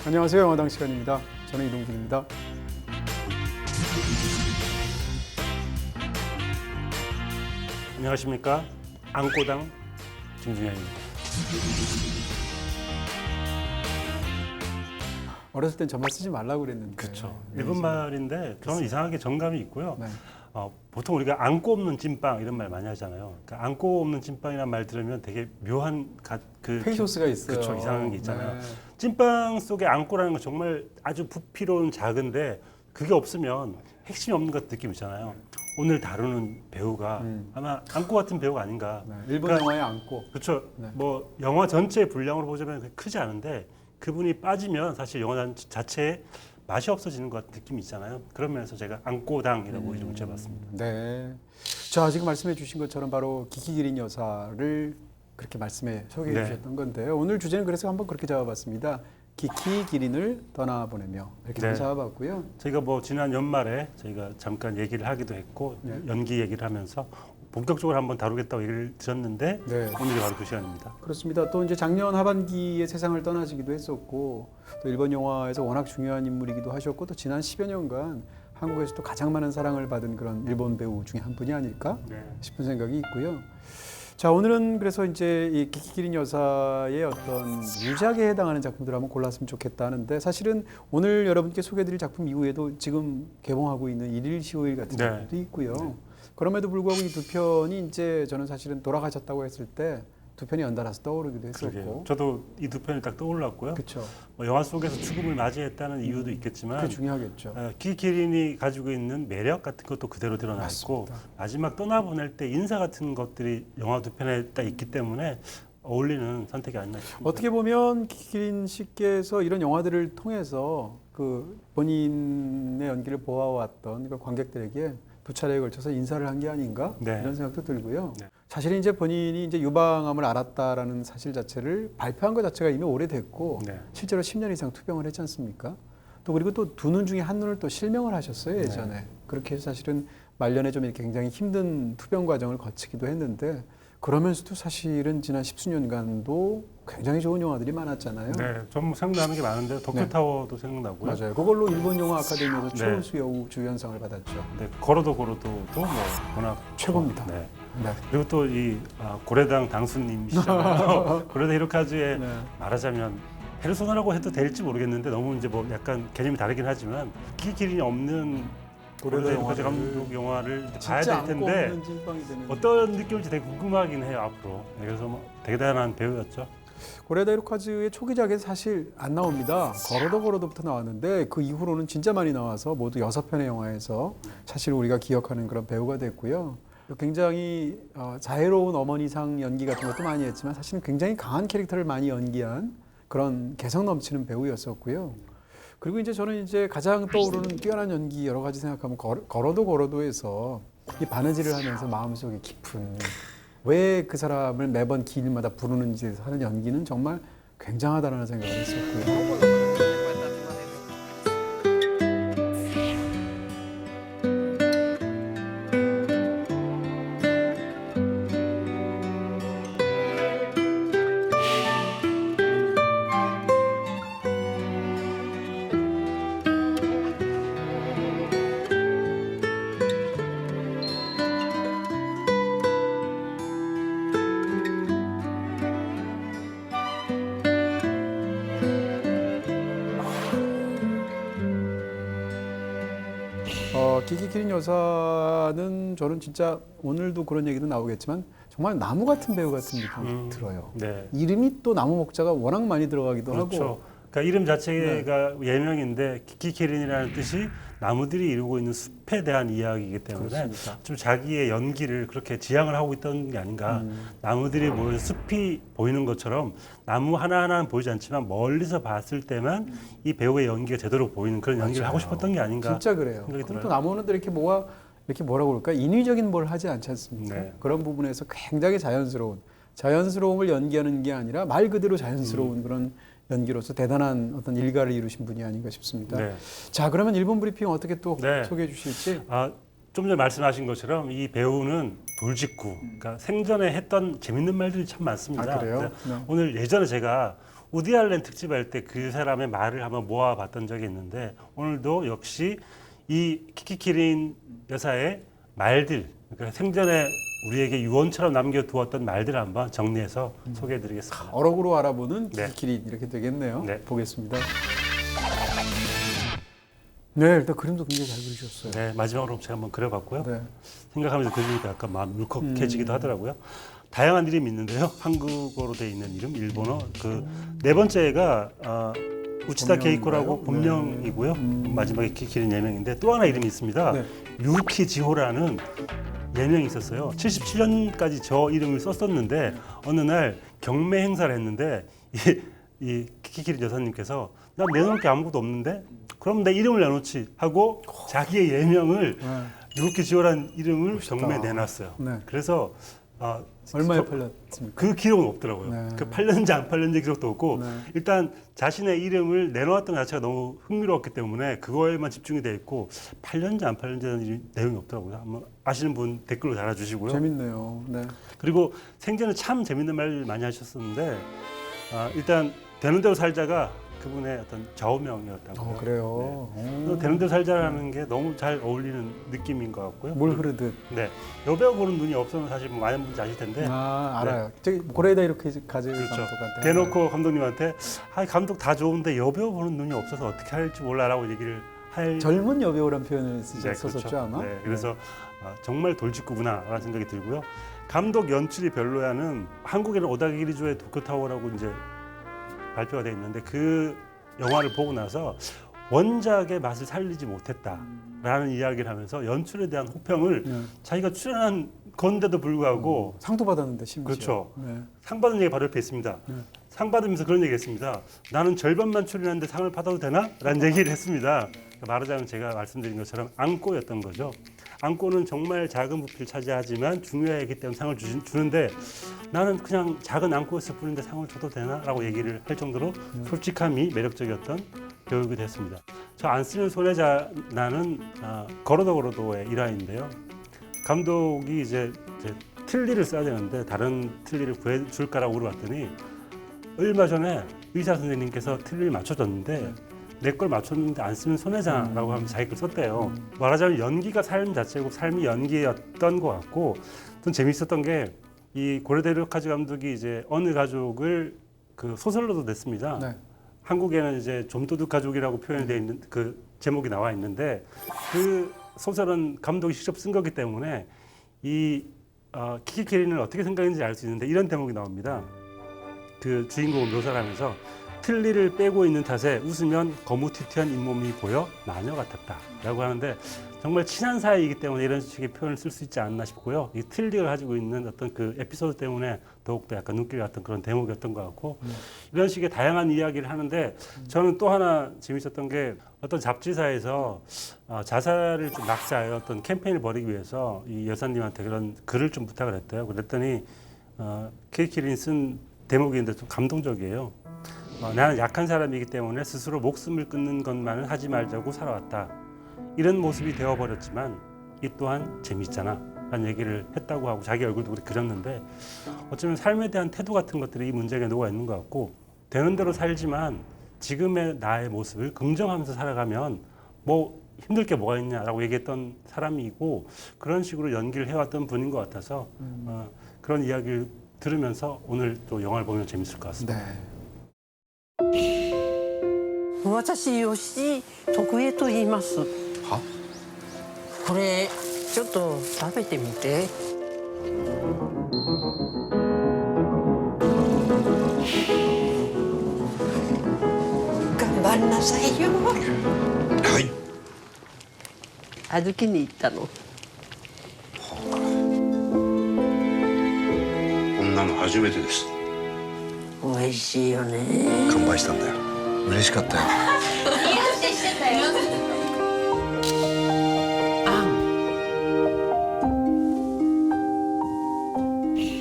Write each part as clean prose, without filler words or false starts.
안녕하세요. 영화당 시간입니다. 저는 이동준입니다. 안녕하십니까. 안고당 김준현입니다. 어렸을 땐 저말 쓰지 말라고 그랬는데. 그렇죠. 일본 말인데 저는 이상하게 정감이 있고요. 네. 보통 우리가 안고 없는 찐빵 이런 말 많이 하잖아요. 그러니까 안고 없는 찐빵이라는 말 들으면 되게 묘한 페이소스가 있어요. 그렇죠. 이상한 게 있잖아요. 네. 찐빵 속에 안고라는 건 정말 아주 부피로운 작은데 그게 없으면 핵심이 없는 것 같은 느낌 있잖아요. 오늘 다루는 배우가 아마 안고 같은 배우가 아닌가. 네. 일본 영화에 안고. 그렇죠. 네. 뭐 영화 전체 분량으로 보자면 그렇게 크지 않은데 그분이 빠지면 사실 영화 자체에 맛이 없어지는 것 같은 느낌이 있잖아요. 그런 면에서 제가 안고당이라고 이름을 지어봤습니다. 네. 자, 지금 말씀해 주신 것처럼 바로 기키기린 여사를 그렇게 말씀해 소개해 네. 주셨던 건데요. 오늘 주제는 그래서 한번 그렇게 잡아봤습니다. 기키기린을 떠나보내며 이렇게 네. 잡아봤고요. 저희가 뭐 지난 연말에 저희가 잠깐 얘기를 하기도 했고 네. 연기 얘기를 하면서 본격적으로 한번 다루겠다고 얘기를 드렸는데 네. 오늘이 바로 그 시간입니다. 그렇습니다. 또 이제 작년 하반기에 세상을 떠나시기도 했었고 또 일본 영화에서 워낙 중요한 인물이기도 하셨고 또 지난 10여 년간 한국에서 또 가장 많은 사랑을 받은 그런 일본 배우 중에 한 분이 아닐까 네. 싶은 생각이 있고요. 자, 오늘은 그래서 이제 이 기키기린 여사의 어떤 유작에 해당하는 작품들을 한번 골랐으면 좋겠다 하는데 사실은 오늘 여러분께 소개해드릴 작품 이후에도 지금 개봉하고 있는 일일 시오일 같은 네. 작품도 있고요. 그럼에도 불구하고 이 두 편이 이제 저는 사실은 돌아가셨다고 했을 때 두 편이 연달아서 떠오르기도 그러게요. 했었고. 저도 이 두 편이 딱 떠올랐고요. 그렇죠. 뭐 영화 속에서 죽음을 맞이했다는 이유도 있겠지만 그게 중요하겠죠. 기키린이 가지고 있는 매력 같은 것도 그대로 드러나 있고 맞습니다. 마지막 떠나보낼 때 인사 같은 것들이 영화 두 편에 딱 있기 때문에 어울리는 선택이 아니나 싶습니다. 어떻게 보면 기키린 씨께서 이런 영화들을 통해서 그 본인의 연기를 보아왔던 그 관객들에게 두 차례에 걸쳐서 인사를 한 게 아닌가 네. 이런 생각도 들고요. 네. 사실은 이제 본인이 이제 유방암을 앓았다라는 사실 자체를 발표한 것 자체가 이미 오래됐고 네. 실제로 10년 이상 투병을 했지 않습니까? 또 그리고 또 두 눈 중에 한 눈을 또 실명을 하셨어요 예전에. 네. 그렇게 해서 사실은 말년에 좀 이렇게 굉장히 힘든 투병 과정을 거치기도 했는데 그러면서도 사실은 지난 십수년간도 굉장히 좋은 영화들이 많았잖아요. 네, 좀 생각나는 게 많은데 도쿄타워도 생각나고요. 맞아요. 그걸로 일본 영화 아카데미에서 네. 최우수 여우 주연상을 받았죠. 네, 걸어도 뭐 워낙 최고입니다. 네. 네. 그리고 또 이 고래당 당수님이시잖아요. 고래당 히로카즈의 네. 말하자면 페르소나라고 해도 될지 모르겠는데 너무 이제 뭐 약간 개념이 다르긴 하지만 기기린이 없는 고래당 히로카즈 감독 영화를 봐야 진짜 될 안고 텐데 없는 찐빵이 되는. 어떤 느낌일지 되게 궁금하긴 해요 앞으로. 네, 그래서 뭐 대단한 배우였죠. 고레다 히로카즈의 초기작에 사실 안 나옵니다. 걸어도부터 나왔는데 그 이후로는 진짜 많이 나와서 모두 6편의 영화에서 사실 우리가 기억하는 그런 배우가 됐고요. 굉장히 자애로운 어머니상 연기 같은 것도 많이 했지만 사실은 굉장히 강한 캐릭터를 많이 연기한 그런 개성 넘치는 배우였었고요. 그리고 이제 저는 이제 가장 떠오르는 뛰어난 연기 여러 가지 생각하면 걸어도에서 이 바느질을 하면서 마음속에 깊은 왜 그 사람을 매번 길마다 부르는지 하는 연기는 정말 굉장하다는 생각을 했었고요. 기키키린 여사는 저는 진짜 오늘도 그런 얘기도 나오겠지만 정말 나무 같은 배우 같은 느낌이 들어요. 네. 이름이 또 나무 목자가 워낙 많이 들어가기도 그렇죠. 하고 그러니까 이름 자체가 예명인데 기키린이라는 뜻이 나무들이 이루고 있는 숲에 대한 이야기이기 때문에 그렇습니다. 좀 자기의 연기를 그렇게 지향을 하고 있던 게 아닌가. 나무들이 모여서 숲이 보이는 것처럼 나무 하나하나는 보이지 않지만 멀리서 봤을 때만 이 배우의 연기가 제대로 보이는 그런 연기를 맞아요. 하고 싶었던 게 아닌가. 진짜 그래요. 생각이 그럼 들어요. 또 나무는 또 이렇게 이렇게 뭐라고 그럴까 인위적인 뭘 하지 않지 않습니까? 네. 그런 부분에서 굉장히 자연스러움을 연기하는 게 아니라 말 그대로 자연스러운 그런 연기로서 대단한 어떤 일가를 이루신 분이 아닌가 싶습니다. 네. 자, 그러면 일본 브리핑 어떻게 또 네. 소개해 주실지? 좀 전에 말씀하신 것처럼 이 배우는 돌직구, 그러니까 생전에 했던 재밌는 말들이 참 많습니다. 아, 그래요? 근데 네. 오늘 예전에 제가 우디 알렌 특집할 때 그 사람의 말을 한번 모아봤던 적이 있는데 오늘도 역시 이 키키키린 여사의 말들, 그러니까 생전에 우리에게 유언처럼 남겨두었던 말들을 한번 정리해서 소개해드리겠습니다. 어록으로 알아보는 네. 키키키린 이렇게 되겠네요. 네. 보겠습니다. 네, 일단 그림도 굉장히 잘 그리셨어요. 네, 마지막으로 제가 한번 그려봤고요. 네. 생각하면서 그리니까 약간 마음이 울컥해지기도 하더라고요. 다양한 이름이 있는데요. 한국어로 돼 있는 이름, 일본어. 그 네 번째가 우치다 케이코라고 본명이고요. 마지막에 키키린 예명인데 또 하나 이름이 있습니다. 네. 유키지호라는 예명이 있었어요. 77년까지 저 이름을 썼었는데 어느 날 경매 행사를 했는데 이 키키린 여사님께서 난 내놓을 게 아무것도 없는데 그럼 내 이름을 내놓지 하고 자기의 예명을 네. 유키지호라는 이름을 멋있다. 경매에 내놨어요. 네. 그래서 얼마에 팔렸습니까? 그 기록은 없더라고요. 네. 그 팔렸는지 안 팔렸는지 기록도 없고 네. 일단 자신의 이름을 내놓았던 것 자체가 너무 흥미로웠기 때문에 그거에만 집중이 돼 있고 팔렸는지 안 팔렸는지 내용이 없더라고요. 한번 아시는 분 댓글로 달아주시고요. 재밌네요. 네. 그리고 생전에 참 재밌는 말 많이 하셨었는데 일단 되는 대로 살자가 그분의 어떤 좌우명이었다고요. 그래요. 또 되는 대로 살자라는 게 너무 잘 어울리는 느낌인 것 같고요. 물 흐르듯. 네, 여배우 보는 눈이 없으면 사실 뭐 많은 분들이 아실 텐데 알아요. 저기 고레에다 이렇게 가지 그렇죠. 감독한테. 대놓고 감독님한테 감독 다 좋은데 여배우 보는 눈이 없어서 어떻게 할지 몰라라고 얘기를 할 젊은 여배우란 표현을 네, 썼었죠 그렇죠. 아마. 네, 그래서 정말 돌직구구나라는 생각이 들고요. 감독 연출이 별로야는 한국에는 오다기리조의 도쿄타워라고 이제 발표가 돼 있는데 그 영화를 보고 나서 원작의 맛을 살리지 못했다라는 이야기를 하면서 연출에 대한 호평을 네. 자기가 출연한 건데도 불구하고 상도 받았는데 심지어. 그렇죠. 네. 상 받은 얘기 바로 옆에 있습니다. 네. 상 받으면서 그런 얘기했습니다. 나는 절반만 출연했는데 상을 받아도 되나? 라는 얘기를 했습니다. 말하자면 제가 말씀드린 것처럼 앙꼬였던 거죠. 앙꼬는 정말 작은 부피를 차지하지만 중요하기 때문에 상을 주는데 나는 그냥 작은 앙꼬였을 뿐인데 상을 줘도 되나? 라고 얘기를 할 정도로 솔직함이 매력적이었던 배우가 됐습니다. 저 안 쓰는 손해자 나는 걸어도 걸어도의 일화인데요. 감독이 이제 틀니를 써야 되는데 다른 틀니를 구해줄까라고 물어봤더니 얼마 전에 의사 선생님께서 틀니를 맞춰줬는데 내 걸 맞췄는데 안 쓰면 손해자라고 하면서 자기 걸 썼대요. 말하자면 연기가 삶 자체고 삶이 연기였던 것 같고 좀 재밌었던 게 이 고레데 류카즈 감독이 이제 어느 가족을 그 소설로도 냈습니다. 네. 한국에는 이제 좀도둑 가족이라고 표현이 되어 있는 그 제목이 나와 있는데 그 소설은 감독이 직접 쓴 거기 때문에 이 키키키린을 어떻게 생각했는지 알 수 있는데 이런 대목이 나옵니다. 그 주인공을 묘사를 하면서 틀니를 빼고 있는 탓에 웃으면 거무튀튀한 잇몸이 보여 마녀 같았다 라고 하는데 정말 친한 사이이기 때문에 이런 식의 표현을 쓸 수 있지 않나 싶고요. 이 틀니가 가지고 있는 어떤 그 에피소드 때문에 더욱더 약간 눈길 같은 그런 대목이었던 것 같고 이런 식의 다양한 이야기를 하는데 저는 또 하나 재밌었던 게 어떤 잡지사에서 자살을 좀 낙사의 어떤 캠페인을 벌이기 위해서 이 여사님한테 그런 글을 좀 부탁을 했대요. 그랬더니 키키린 쓴 대목인데 좀 감동적이에요. 나는 약한 사람이기 때문에 스스로 목숨을 끊는 것만은 하지 말자고 살아왔다. 이런 모습이 되어버렸지만 이 또한 재밌잖아 라는 얘기를 했다고 하고 자기 얼굴도 그렇게 그렸는데 어쩌면 삶에 대한 태도 같은 것들이 이 문제에 녹아 있는 것 같고 되는 대로 살지만 지금의 나의 모습을 긍정하면서 살아가면 뭐 힘들 게 뭐가 있냐라고 얘기했던 사람이고 그런 식으로 연기를 해왔던 분인 것 같아서 그런 이야기를 들으면서 오늘 또 영화를 보면 재밌을 것 같습니다. 네. 私吉徳江と言いますはこれちょっと食べてみて頑張んなさいよはい歩きに行ったのこんなの初めてです美味しいよね乾杯したんだよ嬉しかったよ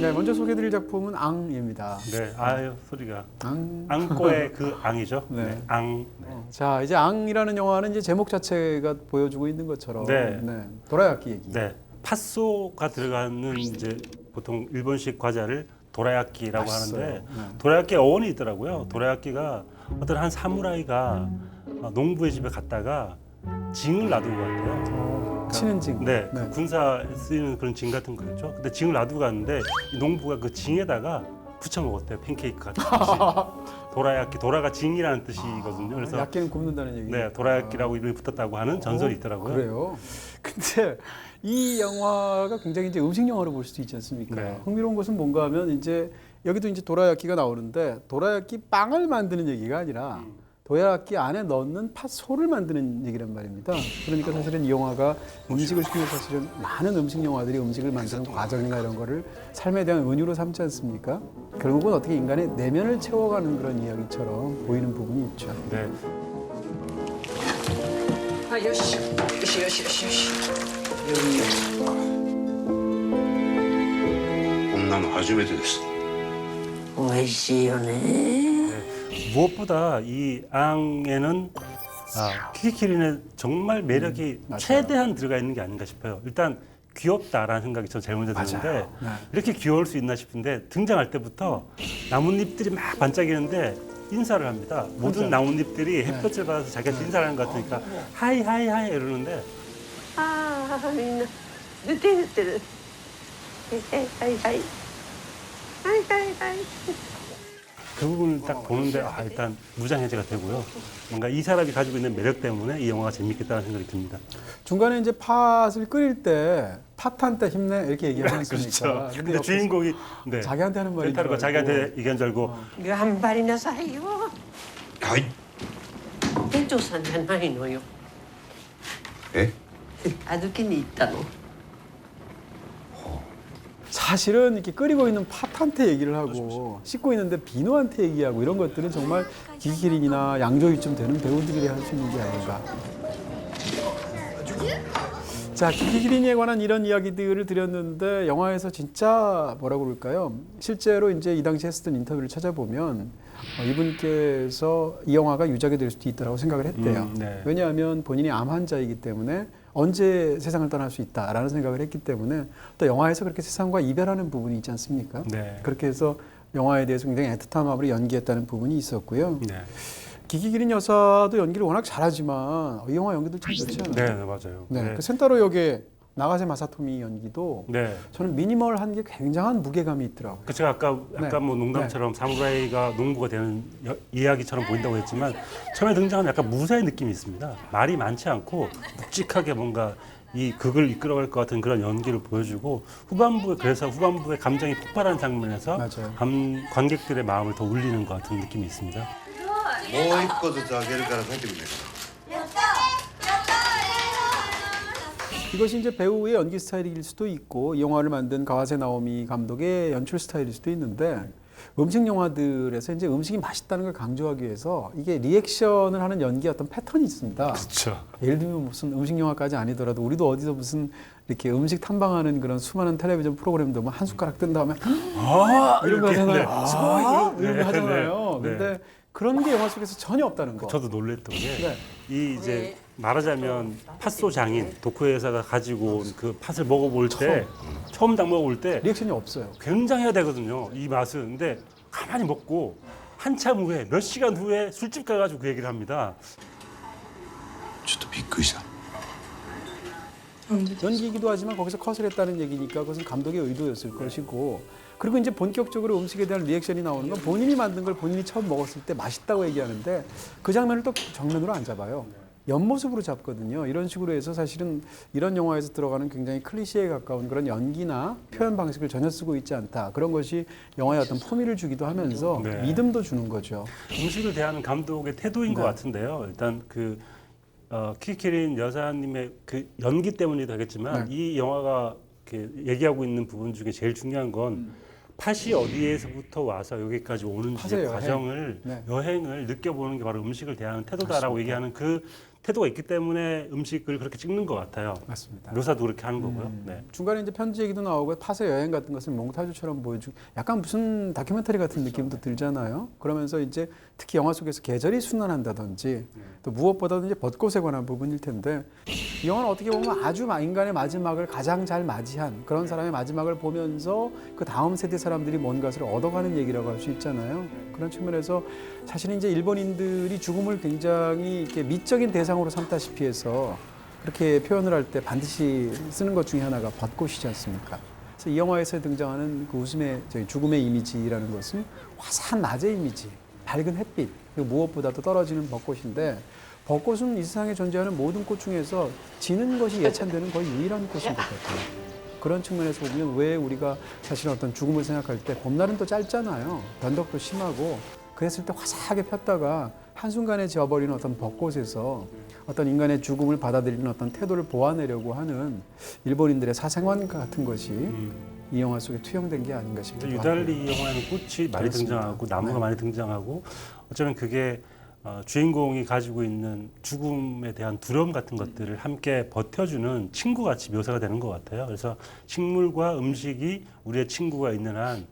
네, 먼저 소개드릴 작품은 앙입니다. 네, 아유 소리가 앙. 앙꼬의 그 앙이죠. 네. 네, 앙. 네. 자, 이제 앙이라는 영화는 이제 제목 자체가 보여주고 있는 것처럼 네. 도라야키 얘기. 네. 팥소가 들어가는 이제 보통 일본식 과자를 도라야끼라고 맛있어요. 하는데 네. 도라야끼 어원이 있더라고요. 도라야끼가 어떤 한 사무라이가 농부의 집에 갔다가 징을 놔두고 갔대요. 치는 징. 네, 그 군사에 쓰이는 그런 징 같은 거겠죠. 근데 징을 놔두고 갔는데 이 농부가 그 징에다가 부쳐 먹었대요. 팬케이크 같은 듯이. 도라야끼, 도라가 징이라는 뜻이거든요. 그래서 약기는 굽는다는 얘기. 네, 도라야끼라고 이름이 붙었다고 하는 전설이 있더라고요. 그래요. 근데 이 영화가 굉장히 이제 음식 영화로 볼 수도 있지 않습니까? 네. 흥미로운 것은 뭔가 하면 이제 여기도 이제 도라야끼가 나오는데 도라야끼 빵을 만드는 얘기가 아니라 도라야끼 안에 넣는 팥소를 만드는 얘기란 말입니다. 그러니까 사실은 이 영화가 음식을 통해 사실은 많은 음식 영화들이 음식을 만드는 과정이나 이런 거를 삶에 대한 은유로 삼지 않습니까? 결국은 어떻게 인간의 내면을 채워가는 그런 이야기처럼 보이는 부분이 있죠. 네. 아, 요시. 요시, 요시, 요시, 요시. 온나무 初めてです 오이시요네. 무엇보다 이 앙에는 키키키린의 정말 매력이 최대한 들어가 있는 게 아닌가 싶어요. 일단 귀엽다라는 생각이 전 제일 먼저 드는데 맞아요. 네. 이렇게 귀여울 수 있나 싶은데 등장할 때부터 나뭇잎들이 막 반짝이는데 인사를 합니다. 모든 나뭇잎들이 햇볕을 받아서 자기한테 인사를 하는 것 같으니까 하이 하이 하이 이러는데 아, 민나. 으뜨으뜨. 하이, 하이. 하이, 하이, 하이. 그 부분을 딱 보는데 일단 무장해제가 되고요. 뭔가 이 사람이 가지고 있는 매력 때문에 이 영화가 재밌겠다는 생각이 듭니다. 중간에 이제 팥을 끓일 때 팥한테 힘내 이렇게 얘기하지 않습니까? 그렇죠. 근데 주인공이 네. 자기한테 하는 말인 줄 펜타로가 알고. 자기한테 얘기한 줄 알고頑張りなさいよ。はい 店長さんじゃないのよ。え預けに行ったの。 사실은 이렇게 끓이고 있는 팥한테 얘기를 하고 씻고 있는데 비누한테 얘기하고 이런 것들은 정말 기기기린이나 양조위쯤 되는 배우들이 할 수 있는 게 아닌가. 자, 기기기린에 관한 이런 이야기들을 드렸는데 영화에서 진짜 뭐라고 그럴까요? 실제로 이제 이 당시 했었던 인터뷰를 찾아보면 이분께서 이 영화가 유작이 될 수도 있다고 생각을 했대요. 네. 왜냐하면 본인이 암 환자이기 때문에 언제 세상을 떠날 수 있다라는 생각을 했기 때문에 또 영화에서 그렇게 세상과 이별하는 부분이 있지 않습니까? 네. 그렇게 해서 영화에 대해서 굉장히 애틋한 마음으로 연기했다는 부분이 있었고요. 네. 기기기린 여사도 연기를 워낙 잘하지만 이 영화 연기도 참 좋지 않아요? 네, 네, 맞아요. 네. 네. 그 센타로 역의 나가세 마사토미 연기도 네. 저는 미니멀한 게 굉장한 무게감이 있더라고요. 그 제가 아까 약간 네. 뭐 농담처럼 사무라이가 농부가 되는 이야기처럼 보인다고 했지만 처음에 등장하는 약간 무사의 느낌이 있습니다. 말이 많지 않고 묵직하게 뭔가 이 극을 이끌어갈 것 같은 그런 연기를 보여주고 후반부에 감정이 폭발하는 장면에서 맞아요. 관객들의 마음을 더 울리는 것 같은 느낌이 있습니다. もう一個ずつあげるから帰ってくれ 이것이 이제 배우의 연기 스타일일 수도 있고 이 영화를 만든 가와세 나오미 감독의 연출 스타일일 수도 있는데 음식 영화들에서 이제 음식이 맛있다는 걸 강조하기 위해서 이게 리액션을 하는 연기의 어떤 패턴이 있습니다. 그렇죠. 예를 들면 무슨 음식 영화까지 아니더라도 우리도 어디서 무슨 이렇게 음식 탐방하는 그런 수많은 텔레비전 프로그램도 뭐 한 숟가락 뜬 다음에 이런 거 하잖아요. 이런 거 하잖아요. 네. 근데 그런 게 영화 속에서 전혀 없다는 거. 저도 놀랬던 게 네. 이 이제 말하자면 팥소 장인 도쿠 회사가 가지고 온 그 팥을 먹어볼 때 처음 딱 먹어볼 때 리액션이 없어요. 굉장해야 되거든요. 이 맛은. 근데 가만히 먹고 한참 후에 몇 시간 후에 술집 가가지고 그 얘기를 합니다. ちょっとびっくりした 연기이기도 하지만 거기서 컷을 했다는 얘기니까 그것은 감독의 의도였을 것이고 그리고 이제 본격적으로 음식에 대한 리액션이 나오는 건 본인이 만든 걸 본인이 처음 먹었을 때 맛있다고 얘기하는데 그 장면을 또 정면으로 안 잡아요. 옆모습으로 잡거든요. 이런 식으로 해서 사실은 이런 영화에서 들어가는 굉장히 클리셰에 가까운 그런 연기나 표현 방식을 전혀 쓰고 있지 않다. 그런 것이 영화에 어떤 포미를 주기도 하면서 네. 믿음도 주는 거죠. 음식을 대하는 감독의 태도인 것 네. 같은데요. 일단 키키린 여사님의 그 연기 때문이기도 하겠지만 네. 이 영화가 이렇게 얘기하고 있는 부분 중에 제일 중요한 건 팥이 어디에서부터 와서 여기까지 오는지 팥의 여행. 과정을 네. 여행을 느껴보는 게 바로 음식을 대하는 태도다라고 맞습니다. 얘기하는 그 태도가 있기 때문에 음식을 그렇게 찍는 것 같아요. 맞습니다. 묘사도 그렇게 하는 거고요. 네. 중간에 이제 편지 얘기도 나오고 파세 여행 같은 것을 몽타주처럼 보여주고 약간 무슨 다큐멘터리 같은 느낌도 들잖아요. 그러면서 이제 특히 영화 속에서 계절이 순환한다든지 또 무엇보다도 이제 벚꽃에 관한 부분일 텐데 이 영화는 어떻게 보면 아주 인간의 마지막을 가장 잘 맞이한 그런 사람의 마지막을 보면서 그 다음 세대 사람들이 뭔가를 얻어가는 얘기라고 할 수 있잖아요. 그런 측면에서 사실은 이제 일본인들이 죽음을 굉장히 이렇게 미적인 대상으로 삼다시피 해서 그렇게 표현을 할 때 반드시 쓰는 것 중에 하나가 벚꽃이지 않습니까? 그래서 이 영화에서 등장하는 그 웃음의 죽음의 이미지라는 것은 화사한 낮의 이미지, 밝은 햇빛, 그리고 무엇보다도 떨어지는 벚꽃인데 벚꽃은 이 세상에 존재하는 모든 꽃 중에서 지는 것이 예찬되는 거의 유일한 꽃인 것 같아요. 그런 측면에서 보면 왜 우리가 사실 어떤 죽음을 생각할 때 봄날은 또 짧잖아요. 변덕도 심하고 그랬을 때 화사하게 폈다가 한순간에 지어버리는 어떤 벚꽃에서 어떤 인간의 죽음을 받아들이는 어떤 태도를 보완하려고 하는 일본인들의 사생활 같은 것이 이 영화 속에 투영된 게 아닌가 싶기도 하고. 유달리 이 영화에는 꽃이 많이 그렇습니다. 등장하고 나무가 네. 많이 등장하고 어쩌면 그게 주인공이 가지고 있는 죽음에 대한 두려움 같은 것들을 함께 버텨주는 친구같이 묘사가 되는 것 같아요. 그래서 식물과 음식이 우리의 친구가 있는 한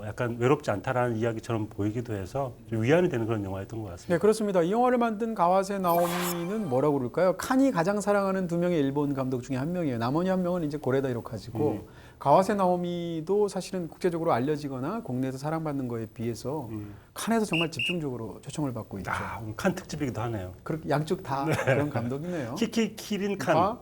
약간 외롭지 않다라는 이야기처럼 보이기도 해서 좀 위안이 되는 그런 영화였던 것 같습니다. 네, 그렇습니다. 이 영화를 만든 가와세 나오미는 뭐라고 그럴까요? 칸이 가장 사랑하는 두 명의 일본 감독 중에 한 명이에요. 나머지 한 명은 이제 고레다 히로카즈고 가와세 나오미도 사실은 국제적으로 알려지거나 국내에서 사랑받는 거에 비해서 칸에서 정말 집중적으로 초청을 받고 있죠. 오늘 칸 특집이기도 하네요. 그렇게 양쪽 다 그런 감독이네요. 키키키린 칸.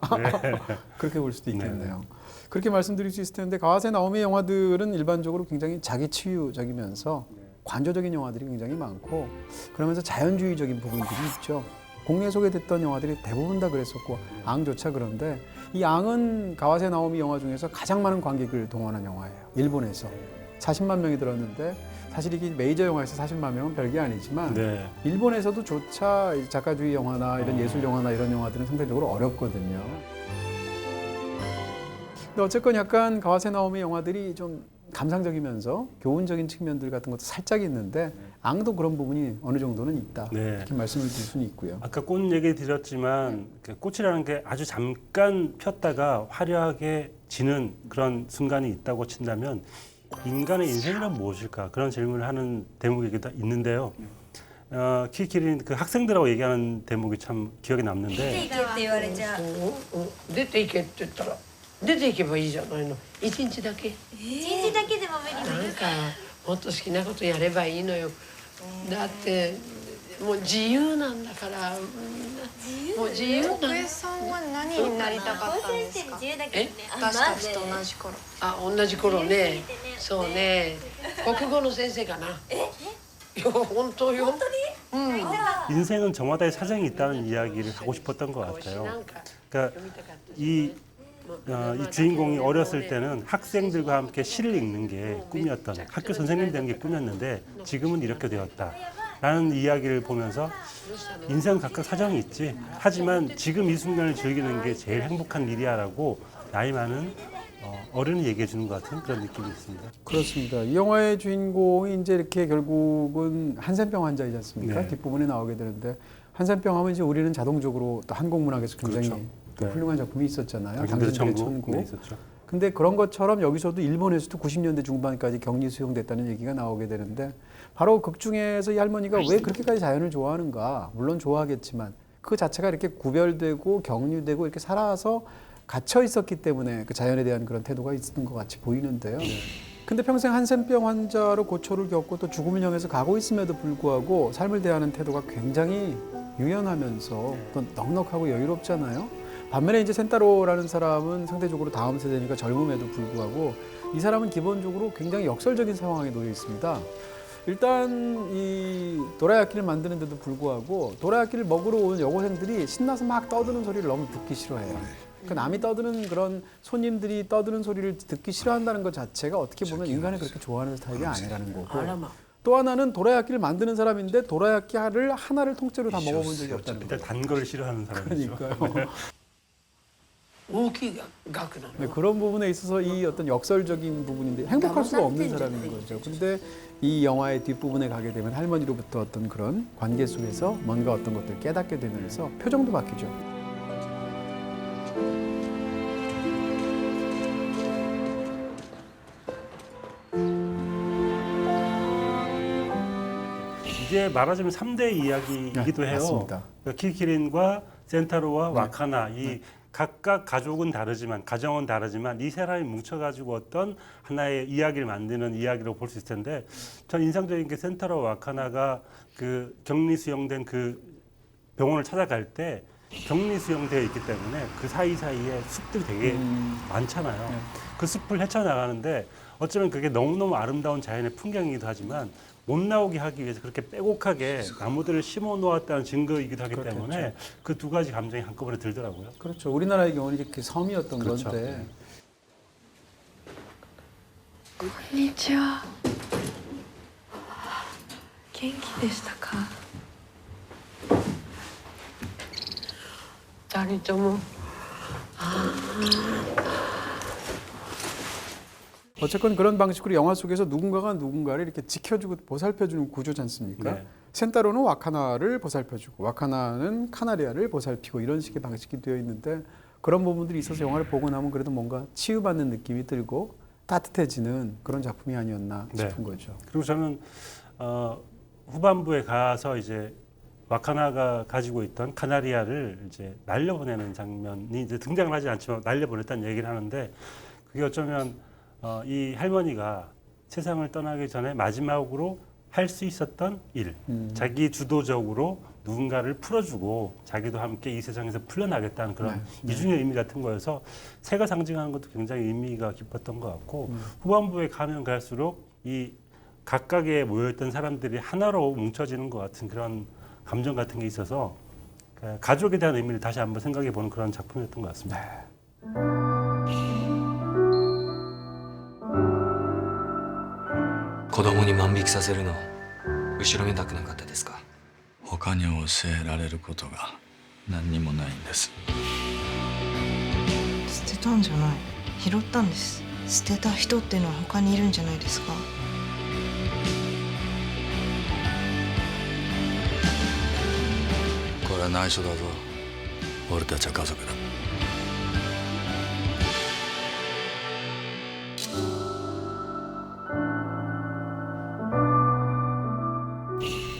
그렇게 볼 수도 있겠네요. 그렇게 말씀드릴 수 있을 텐데 가와세 나오미 영화들은 일반적으로 굉장히 자기 치유적이면서 관조적인 영화들이 굉장히 많고 그러면서 자연주의적인 부분들이 있죠. 국내에 소개됐던 영화들이 대부분 다 그랬었고 앙조차 그런데 이 앙은 가와세 나오미 영화 중에서 가장 많은 관객을 동원한 영화예요. 일본에서 40만 명이 들었는데 사실 이게 메이저 영화에서 40만 명은 별게 아니지만 네. 일본에서도 조차 작가주의 영화나 이런 예술 영화나 이런 영화들은 상대적으로 어렵거든요. 근데 어쨌건 약간 가와세 나오미 영화들이 좀 감상적이면서 교훈적인 측면들 같은 것도 살짝 있는데 앙도 그런 부분이 어느 정도는 있다. 네. 이렇게 말씀을 드릴 수는 있고요. 아까 꽃 얘기 드렸지만 그 꽃이라는 게 아주 잠깐 폈다가 화려하게 지는 그런 순간이 있다고 친다면 인간의 인생이란 무엇일까 그런 질문을 하는 대목이 있는데요. 키키린 그 학생들하고 얘기하는 대목이 참 기억에 남는데 出ていけって言われちゃう。出ていけって言ったら出ていけばいいじゃないの。一日だけ。一日だけでも無理無理。なんかもっと好きなことやればいいのよ。だってもう自由なんだから。もう自由なんだ。奥江さんは何になりたかったんですか。自由だけどね。私たちと同じ頃。あ、同じ頃ね。そうね。国語の先生かな。いや本当よ。本当に？うん。 인생은 저마다의 사정이 있다는 이야기를 하고 싶었던 것 같아요. 그러니까 이 주인공이 어렸을 때는 학생들과 함께 시를 읽는 게 꿈이었던 학교 선생님이 되는 게 꿈이었는데 지금은 이렇게 되었다라는 이야기를 보면서 인생 각각 사정이 있지 하지만 지금 이 순간을 즐기는 게 제일 행복한 일이야라고 나이 많은 어른이 얘기해 주는 것 같은 그런 느낌이 있습니다. 그렇습니다. 이 영화의 주인공이 이제 이렇게 결국은 한센병 환자이지 않습니까? 네. 뒷부분에 나오게 되는데 한센병 하면 이제 우리는 자동적으로 또 한국문학에서 굉장히 그렇죠. 또 네. 훌륭한 작품이 있었잖아요. 당신들의 당신들의 천국 천국. 네, 있었죠. 근데 그런 것처럼 여기서도 일본에서도 90년대 중반까지 격리 수용됐다는 얘기가 나오게 되는데 바로 극 중에서 이 할머니가 왜 그렇게까지 자연을 좋아하는가? 물론 좋아하겠지만 그 자체가 이렇게 구별되고 격리되고 이렇게 살아서 갇혀 있었기 때문에 그 자연에 대한 그런 태도가 있었던 것 같이 보이는데요. 근데 평생 한센병 환자로 고초를 겪고 또 죽음을 향해서 가고 있음에도 불구하고 삶을 대하는 태도가 굉장히 유연하면서 또 넉넉하고 여유롭잖아요. 반면에 이제 센타로라는 사람은 상대적으로 다음 세대니까 젊음에도 불구하고 이 사람은 기본적으로 굉장히 역설적인 상황에 놓여 있습니다. 일단 이 도라야끼를 만드는데도 불구하고 도라야끼를 먹으러 온 여고생들이 신나서 막 떠드는 소리를 너무 듣기 싫어해요. 그 남이 떠드는 그런 손님들이 떠드는 소리를 듣기 싫어한다는 것 자체가 어떻게 보면 인간을 그렇게 좋아하는 스타일이 아니라는 거고 또 하나는 도라야끼를 만드는 사람인데 도라야끼를 하나를 통째로 다 먹어본 적이 없다는 일단 거예요. 단 거를 싫어하는 사람이죠. 그러니까요. 大きい額なの。 네, 그런 부분에 있어서 이 어떤 역설적인 부분인데 행복할 수가 없는 사람인 거죠. 근데 이 영화의 뒷부분에 가게 되면 할머니로부터 어떤 그런 관계 속에서 뭔가 어떤 것들을 깨닫게 되면서 표정도 바뀌죠. 이게 말하자면 3대 이야기이기도 네, 해요. 맞습니다. 그러니까 키키린과 센타로와 와카나 이 각각 가족은 다르지만 가정은 다르지만 이 세 사람이 뭉쳐가지고 어떤 하나의 이야기를 만드는 이야기로 볼 수 있을 텐데 전 인상적인 게 센타로와 와카나가 그 격리 수용된 그 병원을 찾아갈 때 격리 수용되어 있기 때문에 그 사이사이에 숲들이 되게 많잖아요. 그 숲을 헤쳐나가는데 어쩌면 그게 너무너무 아름다운 자연의 풍경이기도 하지만 못 나오게 하기 위해서 그렇게 빼곡하게 나무들을 심어 놓았다는 증거이기도 하기 그렇겠죠. 때문에 그 두 가지 감정이 한꺼번에 들더라고요. 그렇죠. 우리나라의 경우는 이렇게 섬이었던 그렇죠. 건데 こんにちは。元気でしたか。二人とも 어쨌건 그런 방식으로 영화 속에서 누군가가 누군가를 이렇게 지켜주고 보살펴주는 구조지 않습니까? 네. 센타로는 와카나를 보살펴주고 와카나는 카나리아를 보살피고 이런 식의 방식이 되어 있는데 그런 부분들이 있어서 영화를 보고 나면 그래도 뭔가 치유받는 느낌이 들고 따뜻해지는 그런 작품이 아니었나 네. 싶은 거죠. 그리고 저는 후반부에 가서 이제 와카나가 가지고 있던 카나리아를 이제 날려보내는 장면이 이제 등장을 하지 않지만 날려보냈다는 얘기를 하는데 그게 어쩌면 이 할머니가 세상을 떠나기 전에 마지막으로 할 수 있었던 일, 자기 주도적으로 누군가를 풀어주고 자기도 함께 이 세상에서 풀려나겠다는 그런 이중의 의미 같은 거여서 새가 상징하는 것도 굉장히 의미가 깊었던 것 같고 후반부에 가면 갈수록 이 각각에 모여있던 사람들이 하나로 뭉쳐지는 것 같은 그런 감정 같은 게 있어서 가족에 대한 의미를 다시 한번 생각해 보는 그런 작품이었던 것 같습니다. 子供に万引きさせるの後ろめたくなかったですか？他に教えられることが何にもないんです。捨てたんじゃない、拾ったんです。捨てた人っていうのは他にいるんじゃないですか？これは内緒だぞ。俺たちは家族だ。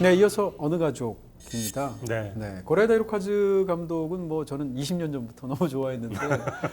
네, 이어서 어느 가족입니다. 네. 네, 고레다 히로카즈 감독은 뭐 저는 20년 전부터 너무 좋아했는데,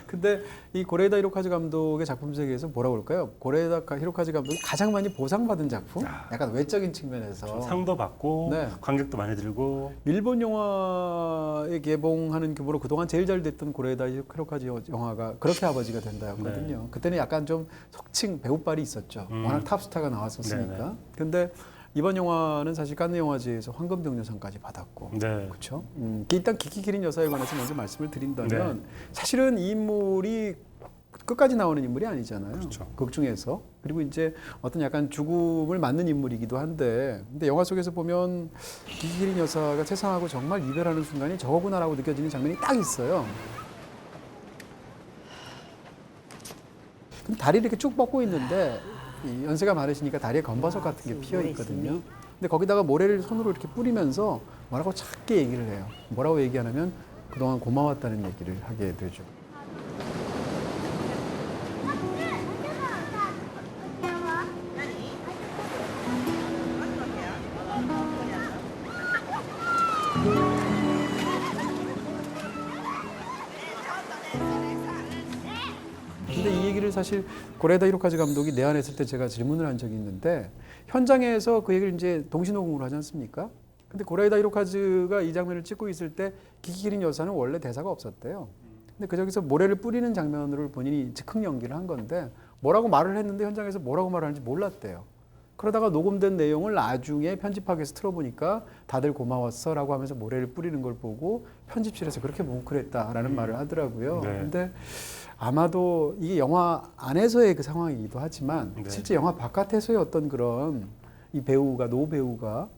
근데 이 고레다 히로카즈 감독의 작품 세계에서 뭐라고 그럴까요? 고레다 히로카즈 감독이 가장 많이 보상받은 작품? 약간 외적인 측면에서 상도 받고 네. 관객도 많이 들고 일본 영화에 개봉하는 규모로 그동안 제일 잘 됐던 고레다 히로카즈 영화가 그렇게 아버지가 된다였거든요. 그때는 약간 좀 속칭 배우빨이 있었죠. 워낙 탑스타가 나왔었으니까. 네네. 근데 이번 영화는 사실 칸느 영화제에서 황금동료상까지 받았고, 네. 그렇죠. 일단 기키키린 여사에 관해서 먼저 말씀을 드린다면 네. 사실은 이 인물이 끝까지 나오는 인물이 아니잖아요. 그렇죠. 극 중에서. 그리고 이제 어떤 약간 죽음을 맞는 인물이기도 한데, 근데 영화 속에서 보면 기키키린 여사가 세상하고 정말 이별하는 순간이 저거구나라고 느껴지는 장면이 딱 있어요. 그럼 다리를 이렇게 쭉 뻗고 있는데 이 연세가 많으시니까 다리에 검버섯 같은 게 피어 있거든요. 근데 거기다가 모래를 손으로 이렇게 뿌리면서 뭐라고 작게 얘기를 해요. 뭐라고 얘기하냐면 그동안 고마웠다는 얘기를 하게 되죠. 근데 이 얘기를 사실 고레다 히로카즈 감독이 내한했을 때 제가 질문을 한 적이 있는데 현장에서 그 얘기를 이제 동시녹음으로 하지 않습니까? 근데 고레다 히로카즈가 이 장면을 찍고 있을 때 기키키린 여사는 원래 대사가 없었대요. 근데 그 저기서 모래를 뿌리는 장면으로 본인이 즉흥 연기를 한 건데 뭐라고 말을 했는데 현장에서 뭐라고 말하는지 몰랐대요. 그러다가 녹음된 내용을 나중에 편집하기 위해서 틀어보니까 다들 고마웠어라고 하면서 모래를 뿌리는 걸 보고 편집실에서 그렇게 뭉클했다라는 말을 하더라고요. 네. 근데 아마도 이게 영화 안에서의 그 상황이기도 하지만 네. 실제 영화 바깥에서의 어떤 그런 이 배우가 노 배우가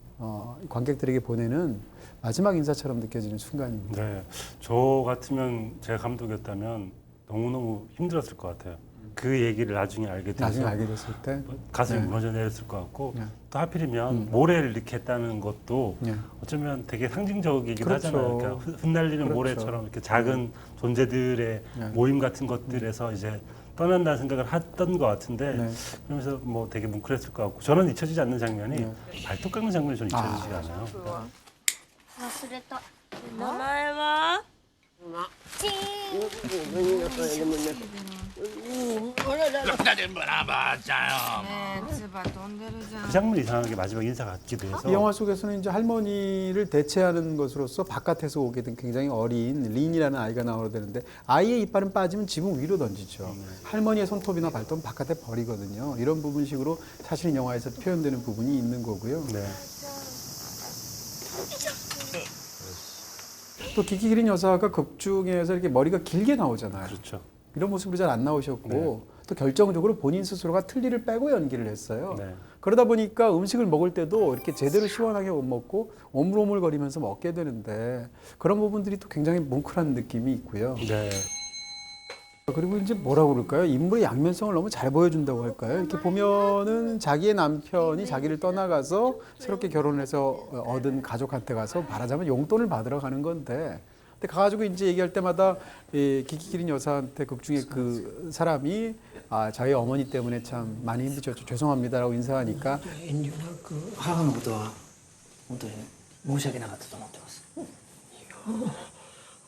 관객들에게 보내는 마지막 인사처럼 느껴지는 순간입니다. 네, 저 같으면 제가 감독이었다면 너무너무 힘들었을 것 같아요. 그 얘기를 나중에 알게 돼서 나중에 알게 됐을 때. 가슴이 네. 무너져 내렸을 것 같고 네. 또 하필이면 모래를 이렇게 했다는 것도 네. 어쩌면 되게 상징적이기도 그렇죠. 하잖아요. 그러니까 흩날리는 그렇죠. 모래처럼 이렇게 작은 존재들의 네. 모임 같은 것들에서 이제 떠난다는 생각을 했던 것 같은데 네. 그러면서 뭐 되게 뭉클했을 것 같고 저는 잊혀지지 않는 장면이 네. 발톱 깎는 장면이 저는 잊혀지지가 않아요. 忘れた名前はチーン그 장면 이상하게 마지막 인사 같기도 해서 이 영화 속에서는 이제 할머니를 대체하는 것으로서 바깥에서 오게 된 굉장히 어린 린이라는 아이가 나오는데 아이의 이빨은 빠지면 지붕 위로 던지죠. 할머니의 손톱이나 발톱은 바깥에 버리거든요. 이런 부분식으로 사실은 영화에서 표현되는 부분이 있는 거고요. 네. 또 기키 기린 여사가 극 중에서 이렇게 머리가 길게 나오잖아요. 그렇죠. 이런 모습으로 잘 안 나오셨고 네. 또 결정적으로 본인 스스로가 틀니를 빼고 연기를 했어요. 네. 그러다 보니까 음식을 먹을 때도 이렇게 제대로 시원하게 못 먹고 오물오물거리면서 먹게 되는데 그런 부분들이 또 굉장히 뭉클한 느낌이 있고요. 네. 그리고 이제 뭐라고 그럴까요? 인물의 양면성을 너무 잘 보여준다고 할까요? 이렇게 보면은 자기의 남편이 자기를 떠나가서 새롭게 결혼해서 얻은 가족한테 가서 말하자면 용돈을 받으러 가는 건데 근데 가가지고 이제 얘기할 때마다 이 기키기린 여사한테 극 중에 그 사람이 아, 자기 어머니 때문에 참 많이 힘드셨죠. 죄송합니다라고 인사하니까 遠慮なく母のことは本当に申し訳なかったと思ってます。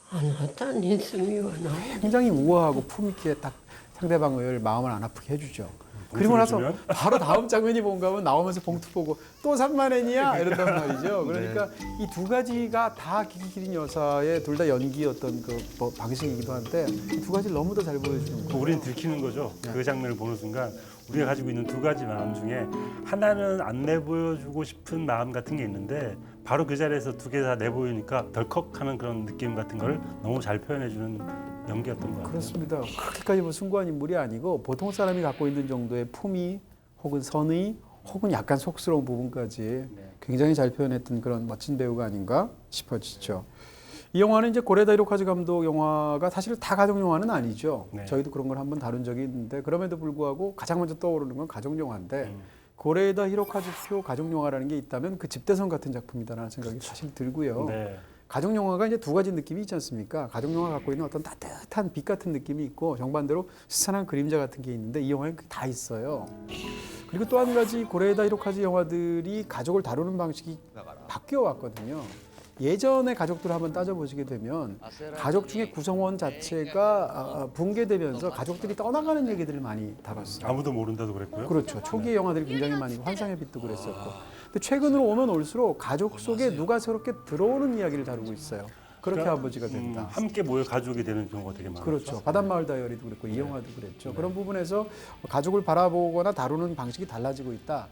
あなたに罪はない。 굉장히 우아하고 품 있게 딱 상대방을 마음을 안 아프게 해주죠. 그리고 나서 주면? 바로 다음 장면이 뭔가 하면 나오면서 봉투 보고 또 3만 원이야 이런단 말이죠. 그러니까 이 두 가지가 다 기키기린 여사의 둘 다 연기였던 그 뭐 방식이기도 한데 이 두 가지를 너무도 잘 보여주는 거예요. 우리는 들키는 거죠. 그 장면을 보는 순간 우리가 가지고 있는 두 가지 마음 중에 하나는 안 내보여주고 싶은 마음 같은 게 있는데 바로 그 자리에서 두 개 다 내보이니까 덜컥하는 그런 느낌 같은 걸 너무 잘 표현해주는 연기였던 것 같아요. 그렇습니다. 그렇게까지 뭐 숭고한 인물이 아니고 보통 사람이 갖고 있는 정도의 품위 혹은 선의 혹은 약간 속스러운 부분까지 굉장히 잘 표현했던 그런 멋진 배우가 아닌가 싶어지죠. 이 영화는 이제 고레다 히로카즈 감독 영화가 사실 다 가족 영화는 아니죠. 네. 저희도 그런 걸 한번 다룬 적이 있는데 그럼에도 불구하고 가장 먼저 떠오르는 건 가족 영화인데 고레다 히로카즈표 가족 영화라는 게 있다면 그 집대성 같은 작품이다라는 생각이 사실 들고요. 네. 가족 영화가 이제 두 가지 느낌이 있지 않습니까? 가족 영화가 갖고 있는 어떤 따뜻한 빛 같은 느낌이 있고 정반대로 스산한 그림자 같은 게 있는데 이 영화에 그게 다 있어요. 그리고 또 한 가지 고레다 히로카즈 영화들이 가족을 다루는 방식이 바뀌어 왔거든요. 예전의 가족들을 한번 따져보시게 되면 가족 중에 구성원 자체가 붕괴되면서 가족들이 떠나가는 얘기들을 많이 다뤘어요. 아무도 모른다도 그랬고요. 그렇죠. 초기의 영화들이 굉장히 많이 환상의 빛도 그랬었고. 근데 최근으로 오면 올수록 가족 속에 누가 새롭게 들어오는 이야기를 다루고 있어요. 그렇게 아버지가 된다. 함께 모여 가족이 되는 경우가 되게 많아요. 그렇죠. 바닷마을 다이어리도 그랬고 이 영화도 그랬죠. 그런 부분에서 가족을 바라보거나 다루는 방식이 달라지고 있다.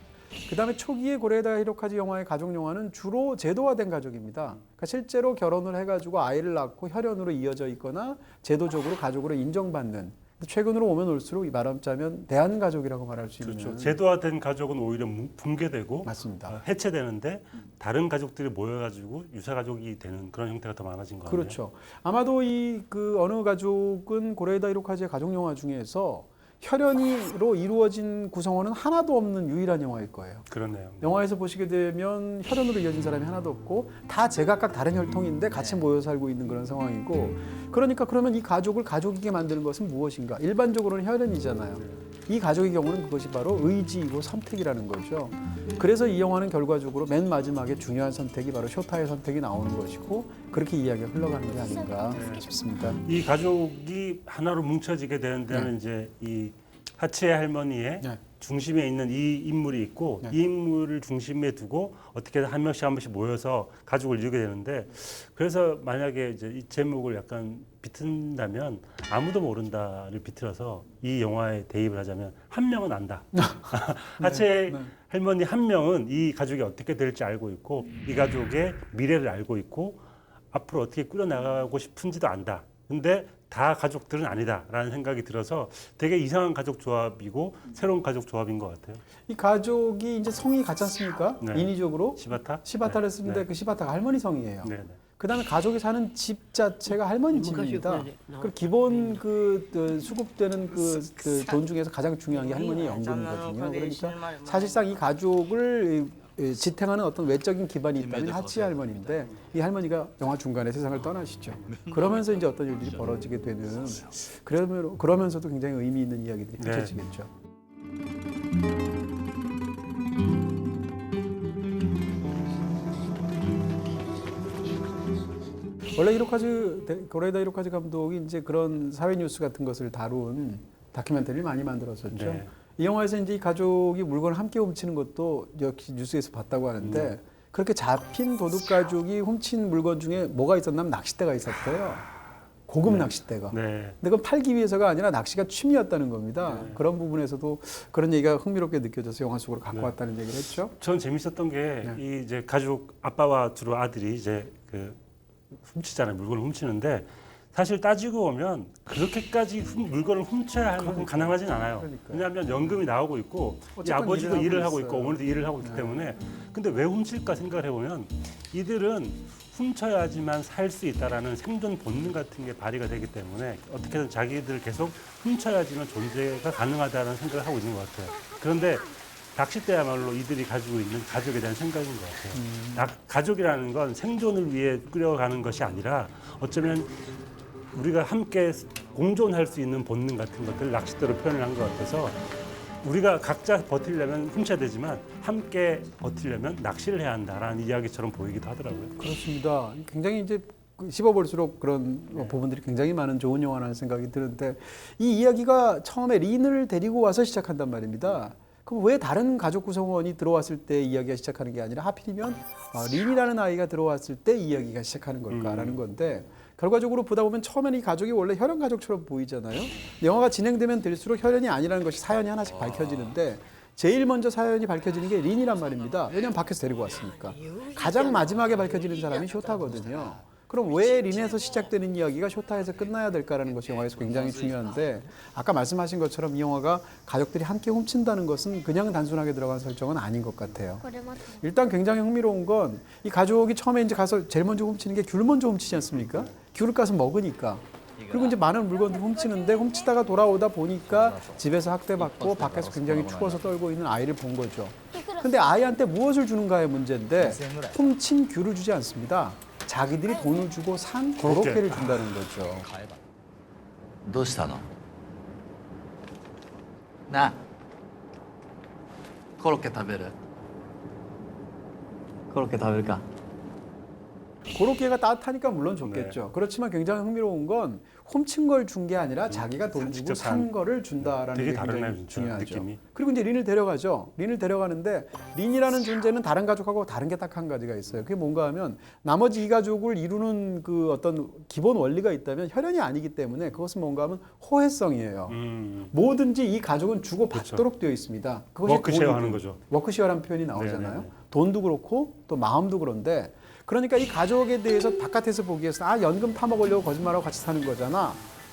그다음에 초기의 고레다 히로카즈 영화의 가족 영화는 주로 제도화된 가족입니다. 그러니까 실제로 결혼을 해가지고 아이를 낳고 혈연으로 이어져 있거나 제도적으로 가족으로 인정받는. 최근으로 오면 올수록 말하자면 대한가족이라고 말할 수 있는. 그렇죠. 제도화된 가족은 오히려 붕괴되고 맞습니다. 해체되는데 다른 가족들이 모여가지고 유사 가족이 되는 그런 형태가 더 많아진 거 같아요. 그렇죠. 아마도 이 그 어느 가족은 고레다 히로카즈의 가족 영화 중에서 혈연으로 이루어진 구성원은 하나도 없는 유일한 영화일 거예요. 그러네요. 영화에서 보시게 되면 혈연으로 이어진 사람이 하나도 없고 다 제각각 다른 혈통인데 같이 모여 살고 있는 그런 상황이고 그러니까 그러면 이 가족을 가족이게 만드는 것은 무엇인가? 일반적으로는 혈연이잖아요. 이 가족의 경우는 그것이 바로 의지이고 선택이라는 거죠. 그래서 이 영화는 결과적으로 맨 마지막에 중요한 선택이 바로 쇼타의 선택이 나오는 것이고 그렇게 이야기가 흘러가는 게 아닌가 싶습니다. 이 가족이 하나로 뭉쳐지게 되는 데는 이제 이 하치의 할머니의 네. 중심에 있는 이 인물이 있고 네. 이 인물을 중심에 두고 어떻게든 한 명씩 모여서 가족을 이루게 되는데 그래서 만약에 이제 이 제목을 약간 비튼다면 아무도 모른다를 비틀어서 이 영화에 대입을 하자면 한 명은 안다. 하치의 네. 할머니 한 명은 이 가족이 어떻게 될지 알고 있고 이 가족의 미래를 알고 있고 앞으로 어떻게 꾸려나가고 싶은지도 안다. 근데 다 가족들은 아니다라는 생각이 들어서 되게 이상한 가족 조합이고 새로운 가족 조합인 것 같아요. 이 가족이 이제 성이 같지 않습니까? 네. 인위적으로 시바타? 시바타를 네. 쓰는데 네. 그 시바타가 할머니 성이에요. 네, 네. 그다음에 가족이 사는 집 자체가 할머니 집입니다. 그 기본 그 수급되는 그 돈 중에서 가장 중요한 게 할머니 연금이거든요. 그러니까 사실상 이 가족을 지탱하는 어떤 외적인 기반이 있다면 하치 할머니인데 이 할머니가 영화 중간에 세상을 떠나시죠. 그러면서 이제 어떤 일들이 벌어지게 되는 그러면서도 굉장히 의미 있는 이야기들이 네. 펼쳐지겠죠. 원래 고레다 히로카즈 감독이 이제 그런 사회 뉴스 같은 것을 다룬 다큐멘터리를 많이 만들었었죠. 네. 이 영화에서 이제 이 가족이 물건을 함께 훔치는 것도 역시 뉴스에서 봤다고 하는데 그렇게 잡힌 도둑 가족이 훔친 물건 중에 뭐가 있었냐면 낚싯대가 있었대요. 고급 낚싯대가. 네. 근데 그건 팔기 위해서가 아니라 낚시가 취미였다는 겁니다. 그런 부분에서도 그런 얘기가 흥미롭게 느껴져서 영화 속으로 갖고 왔다는 얘기를 했죠. 전 재밌었던 게 이 이제 가족 아빠와 주로 아들이 이제 그 훔치잖아요. 물건을 훔치는데 사실 따지고 보면 그렇게까지 물건을 훔쳐야 할 만큼 가난하진 않아요. 그러니까요. 왜냐하면 연금이 나오고 있고 이 어쨌건 아버지도 일을 하고 있어요. 있고 어머니도 일을 하고 있기 때문에 근데 왜 훔칠까 생각을 해보면 이들은 훔쳐야지만 살 수 있다라는 생존 본능 같은 게 발휘가 되기 때문에 어떻게든 자기들 계속 훔쳐야지만 존재가 가능하다는 생각을 하고 있는 것 같아요. 그런데 낚싯대야말로 이들이 가지고 있는 가족에 대한 생각인 것 같아요. 가족이라는 건 생존을 위해 꾸려가는 것이 아니라 어쩌면 우리가 함께 공존할 수 있는 본능 같은 것들을 낚싯대로 표현을 한 것 같아서 우리가 각자 버티려면 훔쳐야 되지만 함께 버티려면 낚시를 해야 한다라는 이야기처럼 보이기도 하더라고요. 그렇습니다. 굉장히 이제 씹어볼수록 그런 부분들이 굉장히 많은 좋은 영화라는 생각이 드는데 이 이야기가 처음에 린을 데리고 와서 시작한단 말입니다. 그럼 왜 다른 가족 구성원이 들어왔을 때 이야기가 시작하는 게 아니라 하필이면 린이라는 아이가 들어왔을 때 이야기가 시작하는 걸까라는 건데 결과적으로 보다 보면 처음에는 이 가족이 원래 혈연 가족처럼 보이잖아요. 영화가 진행되면 될수록 혈연이 아니라는 것이 사연이 하나씩 밝혀지는데 제일 먼저 사연이 밝혀지는 게 린이란 말입니다. 왜냐하면 밖에서 데리고 왔으니까. 가장 마지막에 밝혀지는 사람이 쇼타거든요. 그럼 왜 린에서 시작되는 이야기가 쇼타에서 끝나야 될까라는 것이 영화에서 굉장히 중요한데 아까 말씀하신 것처럼 이 영화가 가족들이 함께 훔친다는 것은 그냥 단순하게 들어간 설정은 아닌 것 같아요. 일단 굉장히 흥미로운 건 이 가족이 처음에 이제 가서 제일 먼저 훔치는 게 귤을 먼저 훔치지 않습니까? 귤을 까서 먹으니까. 그리고 이제 많은 물건들 훔치는데 훔치다가 돌아오다 보니까 집에서 학대받고 밖에서 굉장히 추워서 떨고 있는 아이를 본 거죠. 근데 아이한테 무엇을 주는가의 문제인데 훔친 귤을 주지 않습니다. 자기들이 돈을 주고 산 고로케를 준다는 거죠. どうしたのなあコロッケ食べるコロッケ食べるか 고로케가 따뜻하니까 물론 좋겠죠. 그렇지만 굉장히 흥미로운 건 훔친 걸 준 게 아니라 자기가 돈 주고 직접 산 산 거를 준다라는 되게 게 굉장히 다르네요, 진짜, 중요하죠. 느낌이. 그리고 이제 린을 데려가죠. 린을 데려가는데 린이라는 존재는 다른 가족하고 다른 게 딱 한 가지가 있어요. 그게 뭔가 하면 나머지 이 가족을 이루는 그 어떤 기본 원리가 있다면 혈연이 아니기 때문에 그것은 뭔가 하면 호혜성이에요. 뭐든지 이 가족은 주고 받도록 되어 있습니다. 그것이 워크쉐어 돈이고, 하는 거죠. 워크쉐어라는 표현이 나오잖아요. 네네네. 돈도 그렇고 또 마음도 그런데 그러니까 이 가족에 대해서 바깥에서 보기에서 연금 타먹으려고 거짓말하고 같이 사는 거잖아.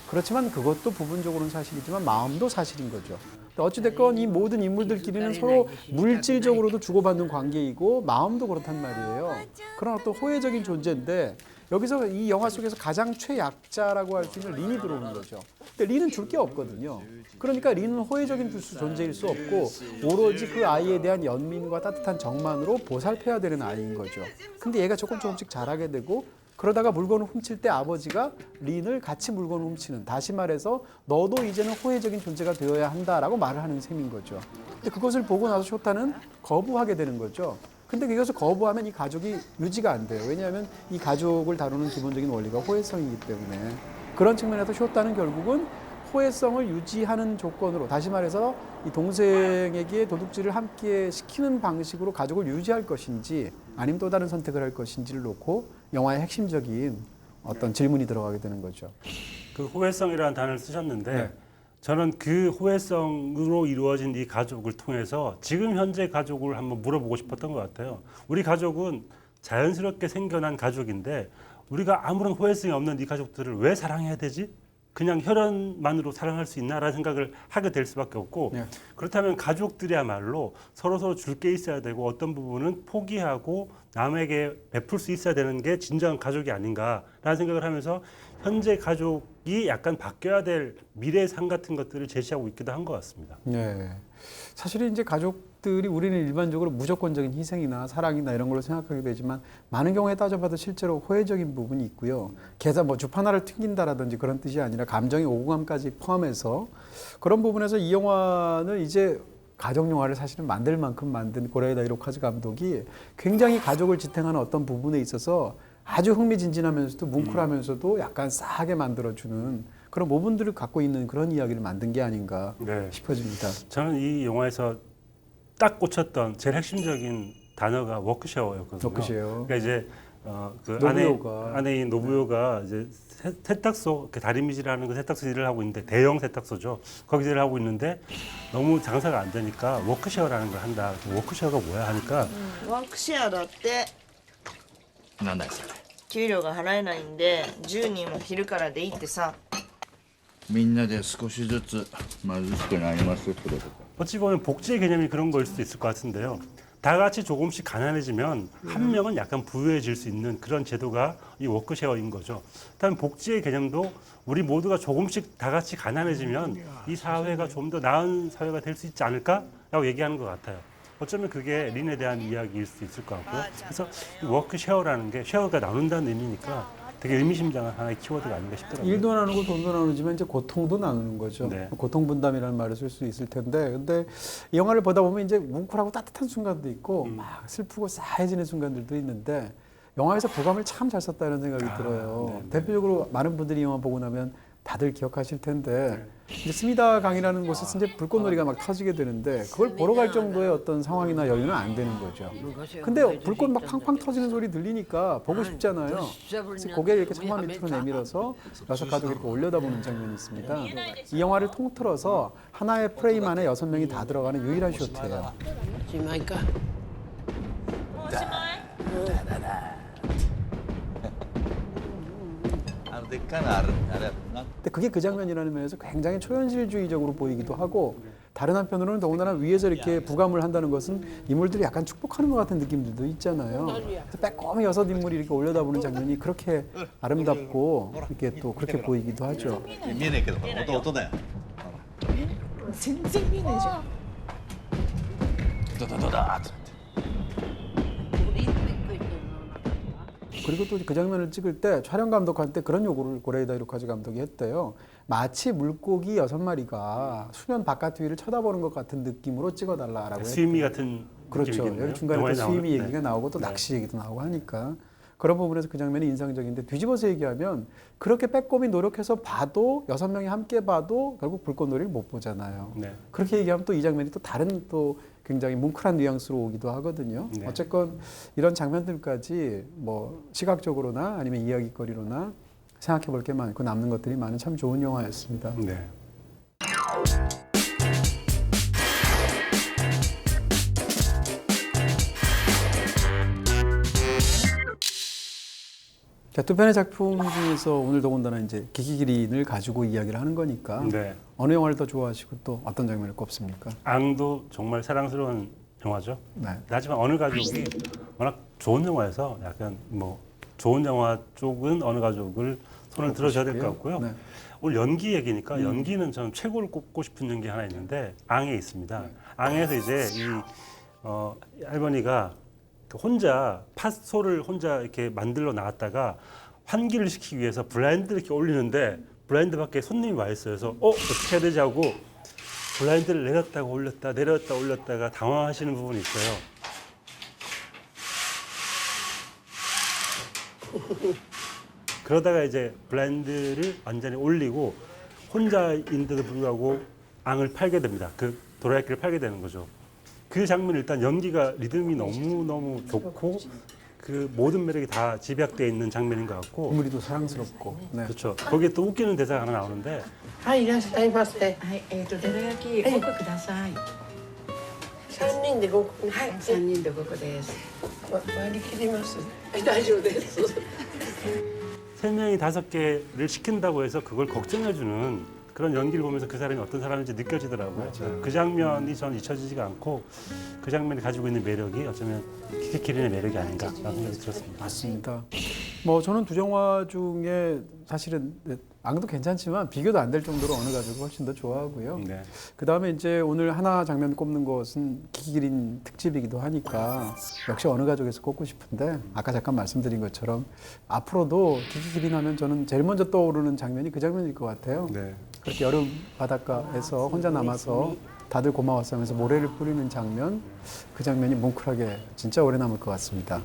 그렇지만 그것도 부분적으로는 사실이지만 마음도 사실인 거죠. 어찌됐건 이 모든 인물들끼리는 서로 물질적으로도 주고받는 관계이고 마음도 그렇단 말이에요. 그런 어떤 호혜적인 존재인데 여기서 이 영화 속에서 가장 최약자라고 할 수 있는 린이 들어오는 거죠. 근데 린은 줄 게 없거든요. 그러니까 린은 호혜적인 존재일 수 없고 오로지 그 아이에 대한 연민과 따뜻한 정만으로 보살펴야 되는 아이인 거죠. 근데 얘가 조금씩 자라게 되고 그러다가 물건을 훔칠 때 아버지가 린을 같이 물건을 훔치는 다시 말해서 너도 이제는 호혜적인 존재가 되어야 한다라고 말을 하는 셈인 거죠. 근데 그것을 보고 나서 쇼타는 거부하게 되는 거죠. 근데 그것을 거부하면 이 가족이 유지가 안 돼요. 왜냐하면 이 가족을 다루는 기본적인 원리가 호혜성이기 때문에 그런 측면에서 쇼타는 결국은 호혜성을 유지하는 조건으로 다시 말해서 이 동생에게 도둑질을 함께 시키는 방식으로 가족을 유지할 것인지 아니면 또 다른 선택을 할 것인지를 놓고 영화의 핵심적인 어떤 질문이 들어가게 되는 거죠. 그 호혜성이라는 단어를 쓰셨는데 저는 그 호혜성으로 이루어진 이 가족을 통해서 지금 현재 가족을 한번 물어보고 싶었던 것 같아요. 우리 가족은 자연스럽게 생겨난 가족인데 우리가 아무런 호혜성이 없는 이 가족들을 왜 사랑해야 되지? 그냥 혈연만으로 사랑할 수 있나라는 생각을 하게 될 수밖에 없고 네. 그렇다면 가족들이야말로 서로 줄 게 있어야 되고 어떤 부분은 포기하고 남에게 베풀 수 있어야 되는 게 진정한 가족이 아닌가라는 생각을 하면서 현재 가족이 약간 바뀌어야 될 미래 상 같은 것들을 제시하고 있기도 한 것 같습니다. 네. 사실은 이제 가족들이 우리는 일반적으로 무조건적인 희생이나 사랑이나 이런 걸로 생각하게 되지만 많은 경우에 따져봐도 실제로 호혜적인 부분이 있고요. 게다가 뭐 줍 하나를 튕긴다라든지 그런 뜻이 아니라 감정의 오감까지 포함해서 그런 부분에서 이 영화는 이제 가족 영화를 사실은 만들 만큼 만든 고레에다 히로카즈 감독이 굉장히 가족을 지탱하는 어떤 부분에 있어서 아주 흥미진진하면서도 뭉클하면서도 약간 싸하게 만들어주는 그런 모분들을 갖고 있는 그런 이야기를 만든 게 아닌가 네. 싶어집니다. 저는 이 영화에서 딱 꽂혔던 제일 핵심적인 단어가 워크쉐어였거든요. 워크쉐어. 그러니까 이제 그 노부요가. 아내인 노부요가 이제 세탁소 그 다리미질하는 그 세탁소 일을 하고 있는데 대형 세탁소죠. 거기서 일을 하고 있는데 너무 장사가 안 되니까 워크쉐어라는 걸 한다. 워크쉐어가 뭐야 하니까 ワークシェアだって なんだよそれ。給料が払えないんで10人は昼からでいいってさ。みんなで少しずつ貧しくなりますってことか。 어찌 보면 복지의 개념이 그런 거일 수도 있을 것 같은데요. 다 같이 조금씩 가난해지면 한 명은 약간 부유해질 수 있는 그런 제도가 이 워크쉐어인 거죠. 다음 복지의 개념도 우리 모두가 조금씩 다 같이 가난해지면 이 사회가 좀 더 나은 사회가 될 수 있지 않을까라고 얘기하는 것 같아요. 어쩌면 그게 린에 대한 이야기일 수도 있을 것 같고요. 그래서 이 워크쉐어라는 게 쉐어가 나눈다는 의미니까 되게 의미심장한 하나의 키워드가 아닌가 싶더라고요. 일도 나누고 돈도 나누지만 이제 고통도 나누는 거죠. 네. 고통 분담이라는 말을 쓸 수 있을 텐데, 근데 이 영화를 보다 보면 이제 뭉클하고 따뜻한 순간도 있고, 막 슬프고 싸해지는 순간들도 있는데, 영화에서 부감을 참 잘 썼다는 생각이 들어요. 네, 네. 대표적으로 많은 분들이 이 영화 보고 나면 다들 기억하실 텐데, 이제 스미다 강이라는 곳에서 이제 불꽃놀이가 막 터지게 되는데, 그걸 보러 갈 정도의 어떤 상황이나 여유는 안 되는 거죠. 근데 불꽃 막 팡팡 터지는 소리 들리니까 보고 싶잖아요. 그래서 고개를 이렇게 창문 밑으로 내밀어서 여섯 가족이 이렇게 올려다보는 장면이 있습니다. 이 영화를 통틀어서 하나의 프레임 안에 6명이 다 들어가는 유일한 쇼트예요. しまいか。もうおしまい。でっかいのあるあれな。 근데 그게 그 장면이라는 면에서 굉장히 초현실주의적으로 보이기도 하고 다른 한편으로는 더군다나 위에서 이렇게 부감을 한다는 것은 인물들이 약간 축복하는 것 같은 느낌들도 있잖아요. 그래서 빼꼼히 6 인물이 이렇게 올려다보는 장면이 그렇게 아름답고 이렇게 또 그렇게 보이기도 하죠. 見えねえけど音だよ。全然見えないじゃん。ドドドダーッと。 그리고 또 그 장면을 찍을 때 촬영 감독한테 그런 요구를 고레이다 히로카즈 감독이 했대요. 마치 물고기 6마리가 수면 바깥 위를 쳐다보는 것 같은 느낌으로 찍어달라라고 스위미 같은 그렇죠. 느낌이겠네요. 여기 중간에 또 영화에 스위미 나오는, 얘기가 네. 나오고 또 낚시 얘기도 나오고 하니까 그런 부분에서 그 장면이 인상적인데 뒤집어서 얘기하면 그렇게 빼꼼히 노력해서 봐도 6명이 함께 봐도 결국 불꽃놀이를 못 보잖아요. 네. 그렇게 얘기하면 또 이 장면이 또 다른 또 굉장히 뭉클한 뉘앙스로 오기도 하거든요. 네. 어쨌건 이런 장면들까지 뭐 시각적으로나 아니면 이야기거리로나 생각해 볼 게 많고 남는 것들이 많은 참 좋은 영화였습니다. 네. 자, 두 편의 작품 중에서 오늘 더군다나 이제 기기기린을 가지고 이야기를 하는 거니까 네. 어느 영화를 더 좋아하시고 또 어떤 장면을 꼽습니까? 앙도 정말 사랑스러운 영화죠. 네. 하지만 어느 가족이 워낙 좋은 영화여서 약간 뭐 좋은 영화 쪽은 어느 가족을 손을 들어줘야 될 것 같고요. 네. 오늘 연기 얘기니까 연기는 저는 최고를 꼽고 싶은 연기 하나 있는데 앙에 있습니다. 앙에서 이제 이 할머니가 혼자 팥소를 혼자 이렇게 만들러 나왔다가 환기를 시키기 위해서 블라인드를 이렇게 올리는데 블라인드 밖에 손님이 와 있어요. 그래서 어떻게 해야 되지 하고 블라인드를 내렸다가 올렸다 내렸다 올렸다가 당황하시는 부분이 있어요. 그러다가 이제 블라인드를 완전히 올리고 혼자인데도 불구하고 앙을 팔게 됩니다. 그 도라야끼를 팔게 되는 거죠. 그 장면 일단 연기가 리듬이 너무 좋고 그 모든 매력이 다 집약되어 있는 장면인 것 같고 인물이도 사랑스럽고. 네. 그렇죠. 거기에 또 웃기는 대사가 하나 나오는데 はい、いらっしゃいませ。はい、どら焼き5個ください。 3人で5個。はい、3人で5個です。割り切ります。はい、大丈夫です。 3명이 5개를 시킨다고 해서 그걸 걱정해주는 그런 연기를 보면서 그 사람이 어떤 사람인지 느껴지더라고요. 그 장면이 저는 잊혀지지가 않고 그 장면이 가지고 있는 매력이 어쩌면 키키키린의 매력이 아닌가라는 생각이 들었습니다. 맞습니다. 뭐 저는 두 영화 중에 사실은 악도 괜찮지만 비교도 안 될 정도로 어느 가족을 훨씬 더 좋아하고요. 네. 그 다음에 이제 오늘 하나 장면 꼽는 것은 키키기린 특집이기도 하니까 역시 어느 가족에서 꼽고 싶은데 아까 잠깐 말씀드린 것처럼 앞으로도 키키기린 하면 저는 제일 먼저 떠오르는 장면이 그 장면일 것 같아요. 네. 그렇게 여름 바닷가에서 혼자 남아서 다들 고마웠어 하면서 모래를 뿌리는 장면, 그 장면이 뭉클하게 진짜 오래 남을 것 같습니다.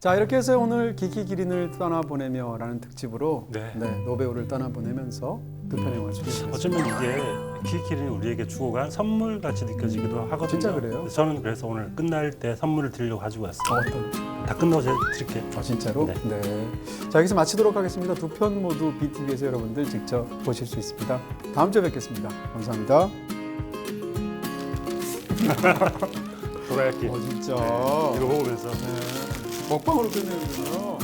자, 이렇게 해서 오늘 기키기린을 떠나보내며라는 특집으로 네. 노배우를 떠나보내면서 두 편의 영화를 준비했습니다. 어쩌면 이게 키키키린이 우리에게 주고 간 선물 같이 느껴지기도 하거든요. 진짜 그래요? 저는 그래서 오늘 끝날 때 선물을 드리려고 가지고 왔어요. 어떤? 다 끝나고 제가 드릴게요. 진짜로? 네. 네. 자, 여기서 마치도록 하겠습니다. 두 편 모두 BTV에서 여러분들 직접 보실 수 있습니다. 다음 주에 뵙겠습니다. 감사합니다. 도라야끼. 진짜. 이거 먹으면서. 먹방으로 끝내는군요.